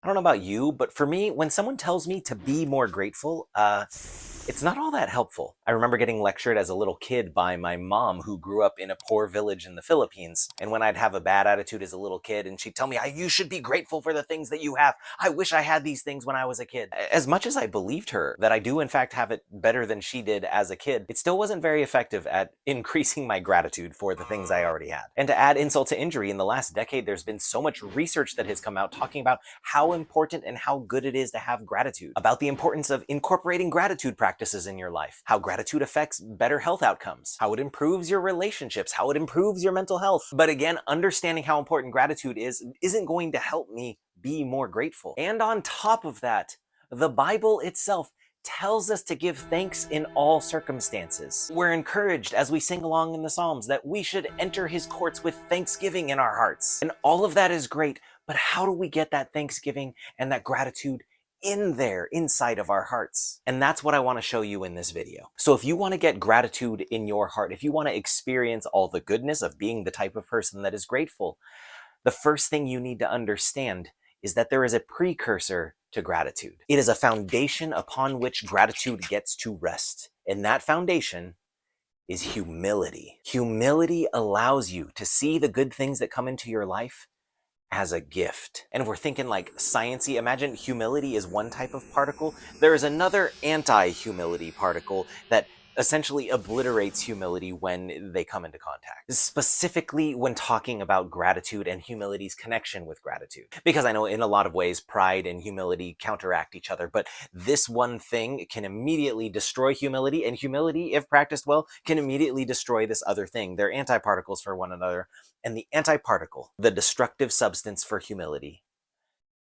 I don't know about you, but for me, when someone tells me to be more grateful, it's not all that helpful. I remember getting lectured as a little kid by my mom, who grew up in a poor village in the Philippines. And when I'd have a bad attitude as a little kid, and she'd tell me, you should be grateful for the things that you have. I wish I had these things when I was a kid. As much as I believed her that I do in fact have it better than she did as a kid, it still wasn't very effective at increasing my gratitude for the things I already had. And to add insult to injury, in the last decade, there's been so much research that has come out talking about how important and how good it is to have gratitude, about the importance of incorporating gratitude practices in your life, how gratitude affects better health outcomes, how it improves your relationships, how it improves your mental health. But again, understanding how important gratitude isn't going to help me be more grateful. And on top of that, the Bible itself tells us to give thanks in all circumstances. We're encouraged as we sing along in the Psalms that we should enter his courts with thanksgiving in our hearts. And all of that is great, but how do we get that thanksgiving and that gratitude in there, inside of our hearts? And that's what I want to show you in this video. So if you want to get gratitude in your heart, if you want to experience all the goodness of being the type of person that is grateful, the first thing you need to understand is that there is a precursor to gratitude. It is a foundation upon which gratitude gets to rest. And that foundation is humility. Humility allows you to see the good things that come into your life as a gift. And if we're thinking like sciencey, imagine humility is one type of particle. There is another anti-humility particle that essentially obliterates humility when they come into contact. Specifically when talking about gratitude and humility's connection with gratitude. Because I know in a lot of ways, pride and humility counteract each other, but this one thing can immediately destroy humility, and humility, if practiced well, can immediately destroy this other thing. They're antiparticles for one another, and the antiparticle, the destructive substance for humility,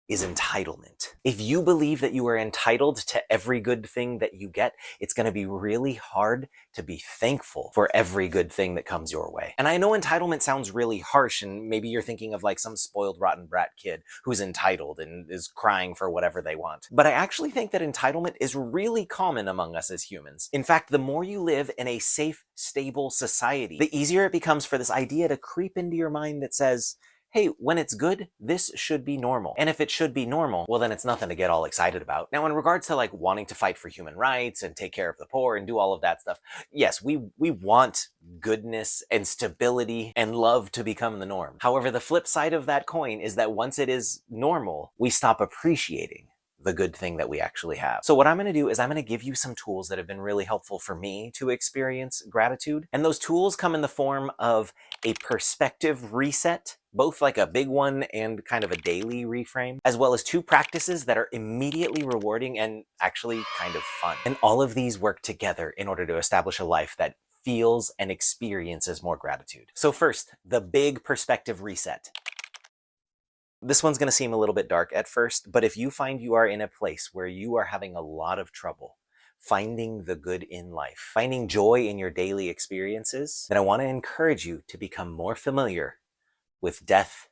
is entitlement. If you believe that you are entitled to every good thing that you get, it's going to be really hard to be thankful for every good thing that comes your way. And I know entitlement sounds really harsh, and maybe you're thinking of like some spoiled rotten brat kid who's entitled and is crying for whatever they want. But I actually think that entitlement is really common among us as humans. In fact, the more you live in a safe, stable society, the easier it becomes for this idea to creep into your mind that says, hey, when it's good, this should be normal. And if it should be normal, well, then it's nothing to get all excited about. Now, in regards to like wanting to fight for human rights and take care of the poor and do all of that stuff, yes, we want goodness and stability and love to become the norm. However, the flip side of that coin is that once it is normal, we stop appreciating the good thing that we actually have. So what I'm going to do is I'm going to give you some tools that have been really helpful for me to experience gratitude. And those tools come in the form of a perspective reset, both like a big one and kind of a daily reframe, as well as two practices that are immediately rewarding and actually kind of fun. And all of these work together in order to establish a life that feels and experiences more gratitude. So first, the big perspective reset. This one's going to seem a little bit dark at first, but if you find you are in a place where you are having a lot of trouble finding the good in life, finding joy in your daily experiences, then I want to encourage you to become more familiar with death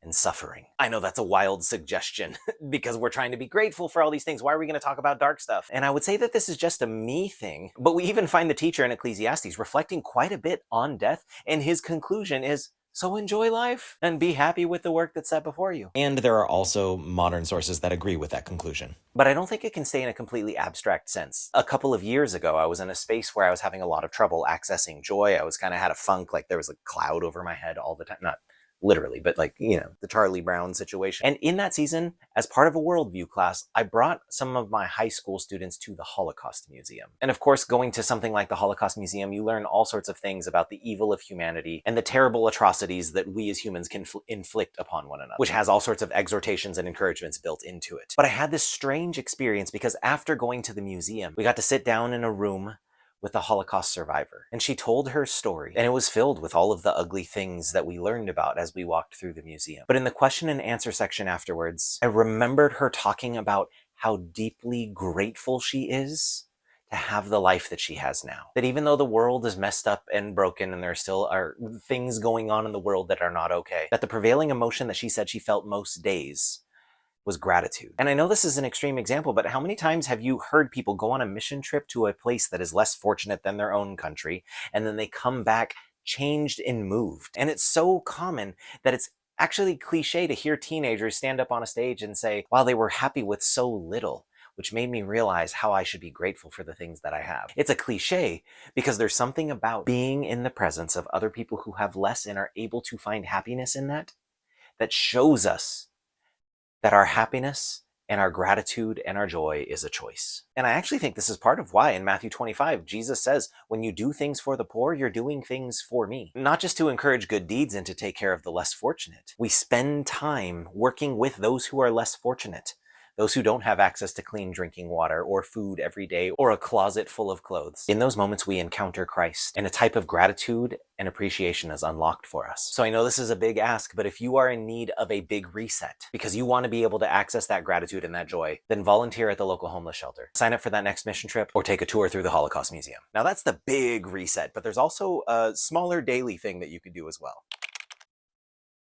and suffering. I know that's a wild suggestion because we're trying to be grateful for all these things. Why are we going to talk about dark stuff? And I would say that this is just a me thing, but we even find the teacher in Ecclesiastes reflecting quite a bit on death, and his conclusion is, so enjoy life and be happy with the work that's set before you. And there are also modern sources that agree with that conclusion. But I don't think it can stay in a completely abstract sense. A couple of years ago, I was in a space where I was having a lot of trouble accessing joy. I was kind of had a funk, like there was a cloud over my head all the time. Not literally, but like, you know, the Charlie Brown situation. And in that season, as part of a worldview class, I brought some of my high school students to the Holocaust Museum. And of course, going to something like the Holocaust Museum, you learn all sorts of things about the evil of humanity and the terrible atrocities that we as humans can inflict upon one another, which has all sorts of exhortations and encouragements built into it. But I had this strange experience because after going to the museum, we got to sit down in a room with a Holocaust survivor. And she told her story, and it was filled with all of the ugly things that we learned about as we walked through the museum. But in the question and answer section afterwards, I remembered her talking about how deeply grateful she is to have the life that she has now. That even though the world is messed up and broken and there still are things going on in the world that are not okay, that the prevailing emotion that she said she felt most days was gratitude. And I know this is an extreme example, but how many times have you heard people go on a mission trip to a place that is less fortunate than their own country, and then they come back changed and moved? And it's so common that it's Actually cliche to hear teenagers stand up on a stage and say, wow, they were happy with so little, which made me realize how I should be grateful for the things that I have. It's a cliche because there's something about being in the presence of other people who have less and are able to find happiness in that, that shows us that our happiness and our gratitude and our joy is a choice. And I actually think this is part of why in Matthew 25, Jesus says, when you do things for the poor, you're doing things for me. Not just to encourage good deeds and to take care of the less fortunate. We spend time working with those who are less fortunate. Those who don't have access to clean drinking water or food every day or a closet full of clothes. In those moments, we encounter Christ, and a type of gratitude and appreciation is unlocked for us. So I know this is a big ask, but if you are in need of a big reset because you want to be able to access that gratitude and that joy, then volunteer at the local homeless shelter. Sign up for that next mission trip or take a tour through the Holocaust Museum. Now that's the big reset, but there's also a smaller daily thing that you could do as well.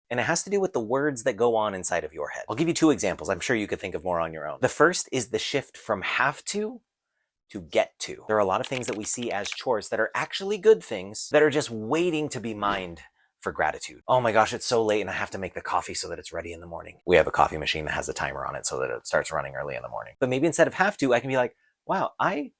And it has to do with the words that go on inside of your head. I'll give you 2 examples. I'm sure you could think of more on your own. The first is the shift from have to get to. There are a lot of things that we see as chores that are actually good things that are just waiting to be mined for gratitude. Oh my gosh, it's so late and I have to make the coffee so that it's ready in the morning. We have a coffee machine that has a timer on it so that it starts running early in the morning. But maybe instead of have to, I can be like, wow, I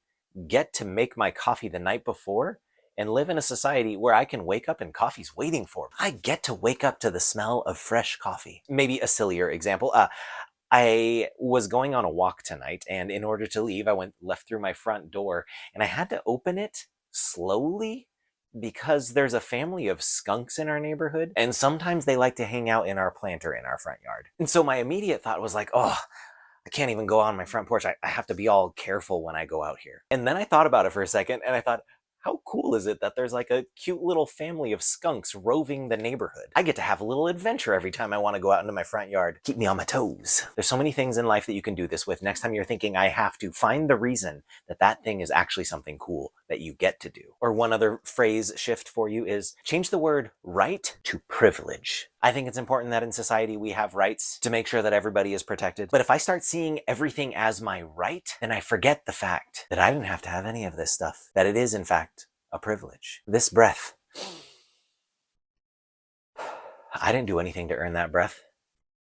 get to make my coffee the night before and live in a society where I can wake up and coffee's waiting for me. I get to wake up to the smell of fresh coffee. Maybe a sillier example. I was going on a walk tonight, and in order to leave, I left through my front door, and I had to open it slowly because there's a family of skunks in our neighborhood, and sometimes they like to hang out in our planter in our front yard. And so my immediate thought was like, oh, I can't even go on my front porch. I have to be all careful when I go out here. And then I thought about it for a second, and I thought, how cool is it that there's like a cute little family of skunks roving the neighborhood? I get to have a little adventure every time I want to go out into my front yard. Keep me on my toes. There's so many things in life that you can do this with. Next time you're thinking I have to, find the reason that that thing is actually something cool that you get to do. Or one other phrase shift for you is change the word right to privilege. I think it's important that in society we have rights to make sure that everybody is protected. But if I start seeing everything as my right, then I forget the fact that I didn't have to have any of this stuff, that it is in fact a privilege. This breath, I didn't do anything to earn that breath.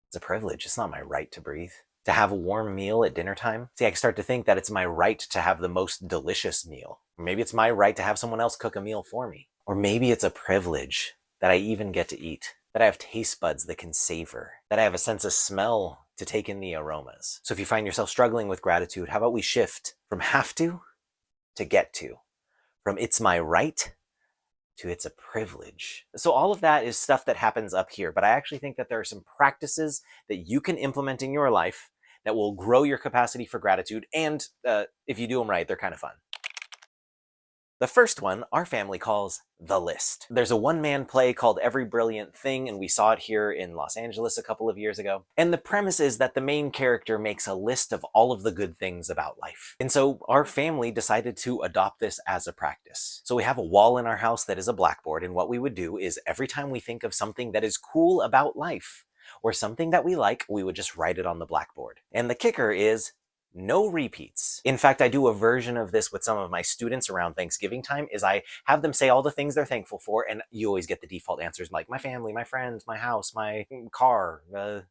It's a privilege. It's not my right to breathe. To have a warm meal at dinner time. See, I start to think that it's my right to have the most delicious meal. Or maybe it's my right to have someone else cook a meal for me. Or maybe it's a privilege that I even get to eat. That I have taste buds that can savor. That I have a sense of smell to take in the aromas. So if you find yourself struggling with gratitude, how about we shift from have to get to? From it's my right to it's a privilege. So all of that is stuff that happens up here, but I actually think that there are some practices that you can implement in your life that will grow your capacity for gratitude, and if you do them right, they're kind of fun. The first one, our family calls The List. There's a one-man play called Every Brilliant Thing, and we saw it here in Los Angeles a couple of years ago. And the premise is that the main character makes a list of all of the good things about life. And so our family decided to adopt this as a practice. So we have a wall in our house that is a blackboard, and what we would do is every time we think of something that is cool about life, or something that we like, we would just write it on the blackboard. And the kicker is, no repeats. In fact, I do a version of this with some of my students around Thanksgiving time, is I have them say all the things they're thankful for, and you always get the default answers like my family, my friends, my house, my car,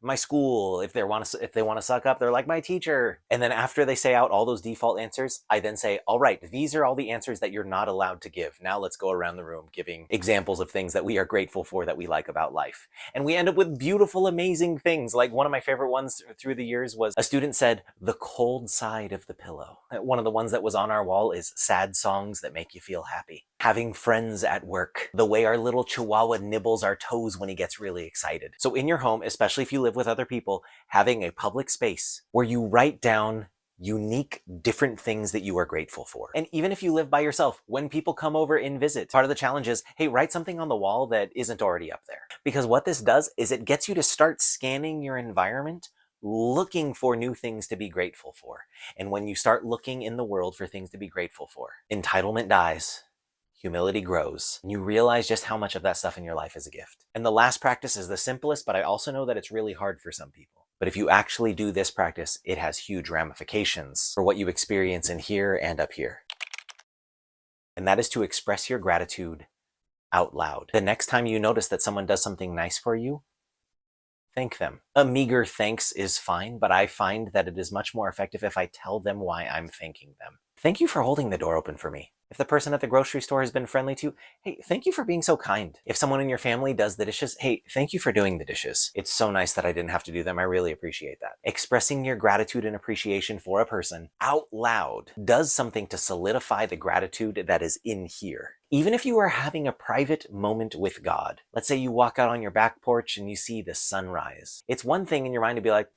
my school. If they want to suck up, they're like my teacher. And then after they say out all those default answers, I then say, all right, these are all the answers that you're not allowed to give. Now let's go around the room giving examples of things that we are grateful for, that we like about life. And we end up with beautiful, amazing things. Like one of my favorite ones through the years was a student said, the cold side of the pillow. One of the ones that was on our wall is sad songs that make you feel happy. Having friends at work. The way our little chihuahua nibbles our toes when he gets really excited. So in your home, especially if you live with other people, having a public space where you write down unique, different things that you are grateful for. And even if you live by yourself, when people come over and visit, part of the challenge is, hey, write something on the wall that isn't already up there. Because what this does is it gets you to start scanning your environment, looking for new things to be grateful for. And when you start looking in the world for things to be grateful for, entitlement dies, humility grows, and you realize just how much of that stuff in your life is a gift. And the last practice is the simplest, but I also know that it's really hard for some people. But if you actually do this practice, it has huge ramifications for what you experience in here and up here. And that is to express your gratitude out loud. The next time you notice that someone does something nice for you, thank them. A meager thanks is fine, but I find that it is much more effective if I tell them why I'm thanking them. Thank you for holding the door open for me. If the person at the grocery store has been friendly to you, hey, thank you for being so kind. If someone in your family does the dishes, hey, thank you for doing the dishes. It's so nice that I didn't have to do them. I really appreciate that. Expressing your gratitude and appreciation for a person out loud does something to solidify the gratitude that is in here. Even if you are having a private moment with God, let's say you walk out on your back porch and you see the sunrise. It's one thing in your mind to be like,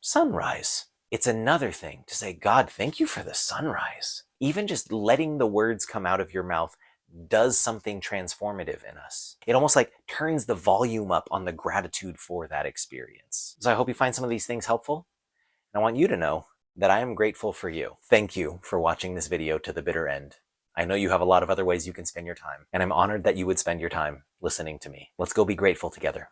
sunrise. It's another thing to say, God, thank you for the sunrise. Even just letting the words come out of your mouth does something transformative in us. It almost like turns the volume up on the gratitude for that experience. So I hope you find some of these things helpful. And I want you to know that I am grateful for you. Thank you for watching this video to the bitter end. I know you have a lot of other ways you can spend your time, and I'm honored that you would spend your time listening to me. Let's go be grateful together.